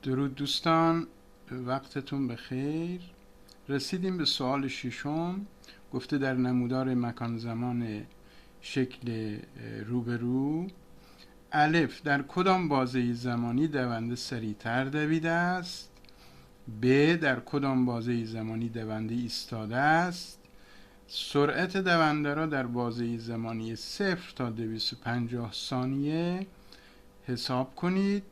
درود دوستان، وقتتون بخیر. رسیدیم به سوال ششم. گفته در نمودار مکان زمان شکل روبرو الف در کدام بازه زمانی دونده سریعتر دویده است؟ ب در کدام بازه زمانی دونده ایستاده است؟ سرعت دونده را در بازه زمانی 0 تا 250 ثانیه حساب کنید.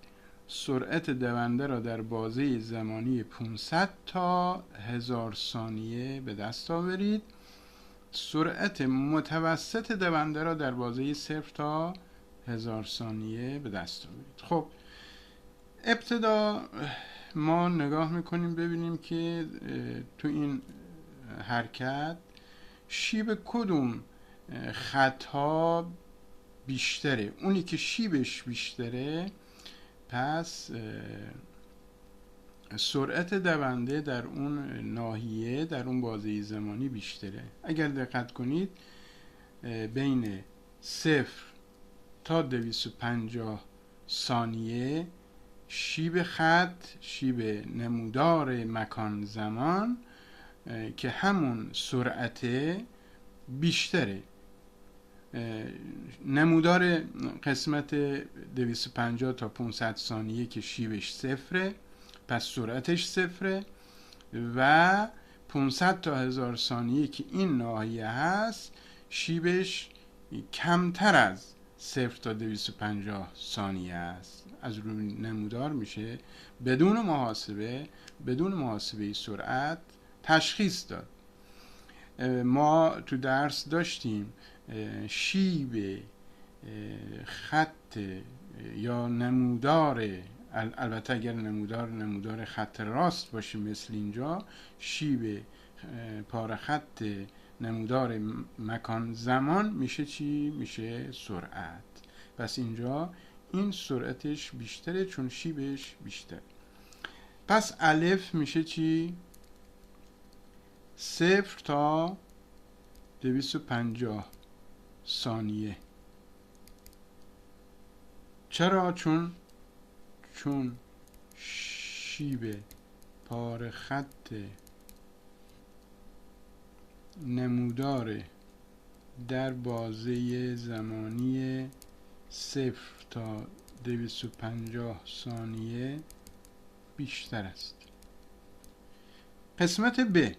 سرعت دونده را در بازه زمانی 500 تا 1000 ثانیه به دست آورید. سرعت متوسط دونده را در بازه 0 تا 1000 ثانیه به دست آورید. خب ابتدا ما نگاه میکنیم ببینیم که تو این حرکت شیب کدوم خطها بیشتره. اونی که شیبش بیشتره پس سرعت دونده در اون ناحیه، در اون بازه زمانی بیشتره. اگر دقت کنید بین 0 تا 250 ثانیه شیب خط، شیب نمودار مکان زمان که همون سرعت بیشتره. نمودار قسمت 250 تا 500 ثانیه که شیبش صفره پس سرعتش صفره، و 500 تا 1000 ثانیه که این ناحیه هست شیبش کمتر از 0 تا 250 ثانیه است. از روی نمودار میشه بدون محاسبه سرعت تشخیص داد. ما تو درس داشتیم شیب خط یا نمودار، البته اگر نمودار خط راست باشه مثل اینجا، شیب پاره خط نمودار مکان زمان میشه چی؟ میشه سرعت. پس اینجا این سرعتش بیشتره چون شیبش بیشتره. پس الف میشه چی؟ 0 تا 250 ثانیه. چرا؟ چون شیب پاره خط نمودار در بازه زمانی 0 تا 250 ثانیه بیشتر است. قسمت ب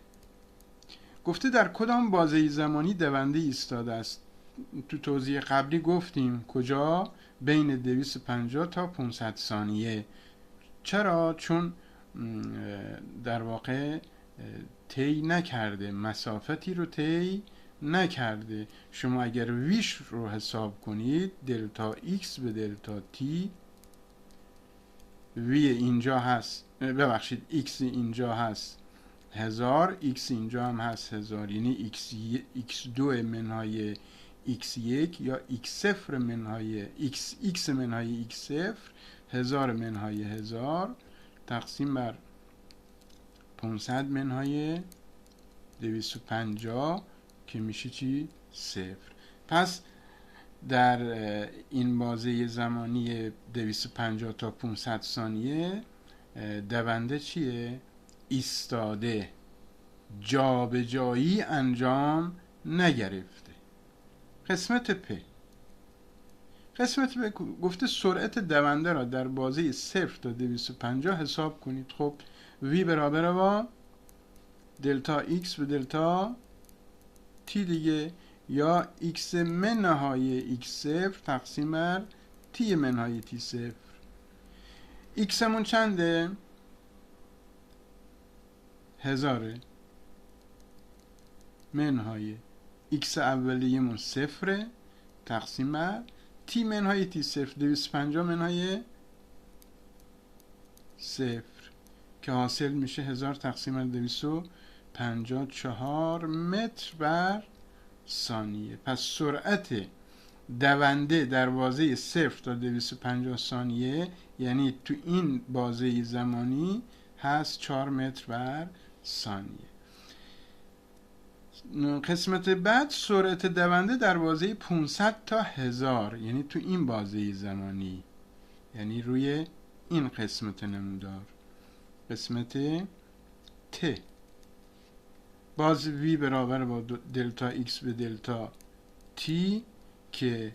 گفته در کدام بازه زمانی دونده ایستاده است؟ تو توضیح قبلی گفتیم کجا؟ بین 250 تا 500 ثانیه. چرا؟ چون در واقع طی نکرده، مسافتی رو طی نکرده. شما اگر ویش رو حساب کنید، دلتا ایکس به دلتا تی، وی اینجا هست، ببخشید ایکس اینجا هست 1000، ایکس اینجا هم هست 1000، یعنی ایکس دو منهای ایکس یک یا ایکس صفر منهای ایکس منهای ایکس صفر 1000 منهای 1000 تقسیم بر 500 منهای 250 که میشه چی؟ صفر. پس در این بازه زمانی 250 تا 500 ثانیه دونده چیه؟ ایستاده، جابجایی انجام نگرفته. قسمت پ گفته سرعت دونده را در بازه 0 تا 250 حساب کنید. خب وی برابر با دلتا ایکس به دلتا تی دیگه، یا ایکس منهای ایکس صفر تقسیم بر تی منهای تی صفر. ایکسمون چنده؟ 1000 منهای ایکس اولیه‌مون صفره تقسیم بر تی منهای تی صفر 250 منهای صفر که حاصل میشه 1000 تقسیم بر 254 متر بر ثانیه. پس سرعت دونده در بازه 0 تا 250 ثانیه یعنی تو این بازه زمانی هست 4 متر بر ثانیه. قسمت بعد سرعت دونده در بازه 500 تا 1000 یعنی تو این بازه زمانی، یعنی روی این قسمت نمودار، قسمت ت. باز وی برابر با دلتا ایکس به دلتا تی که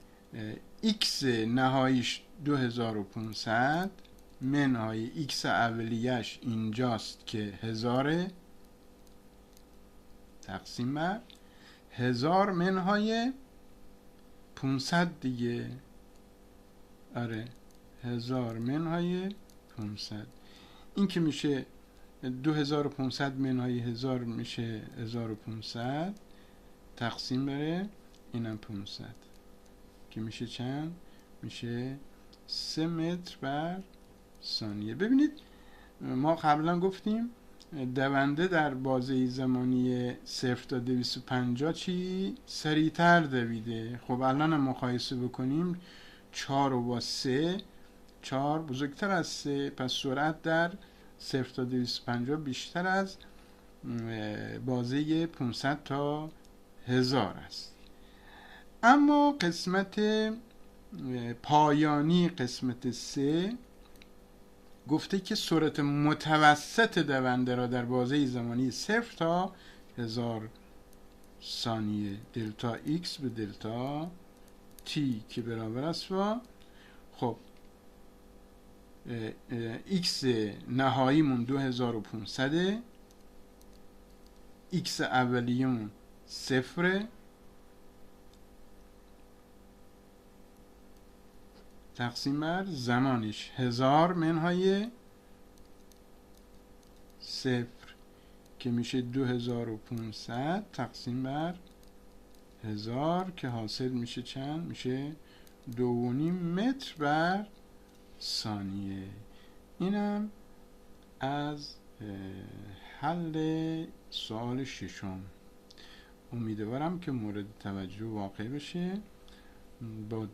ایکس نهاییش 2500 منهای ایکس اولیش اینجاست که 1000 تقسیم بر 1000 منهای 500 دیگه. آره 1000 منهای 500، این که میشه 2500 منهای 1000 میشه 1500 تقسیم بره اینم 500 که میشه چند؟ میشه 3 متر بر ثانیه. ببینید ما قبلا گفتیم دونده در بازه زمانی 0 تا 250 چی؟ سریعتر دویده. خب الان هم مقایسه بکنیم 4 رو با 3، 4 بزرگتر از 3، پس سرعت در 0 تا 250 بیشتر از بازه 500 تا 1000 است. اما قسمت پایانی قسمت 3 گفته که سرعت متوسط دونده را در بازه زمانی 0 تا 1000 ثانیه دلتا ایکس به دلتا تی که برابر است با خب ایکس نهاییمون 2500، ایکس اولیمون 0 تقسیم بر زمانش 1000 منهای 0 که میشه 2500 تقسیم بر 1000 که حاصل میشه چند؟ میشه 2.5 متر بر ثانیه. اینم از حل سوال ششم. امیدوارم که مورد توجه واقع بشه. با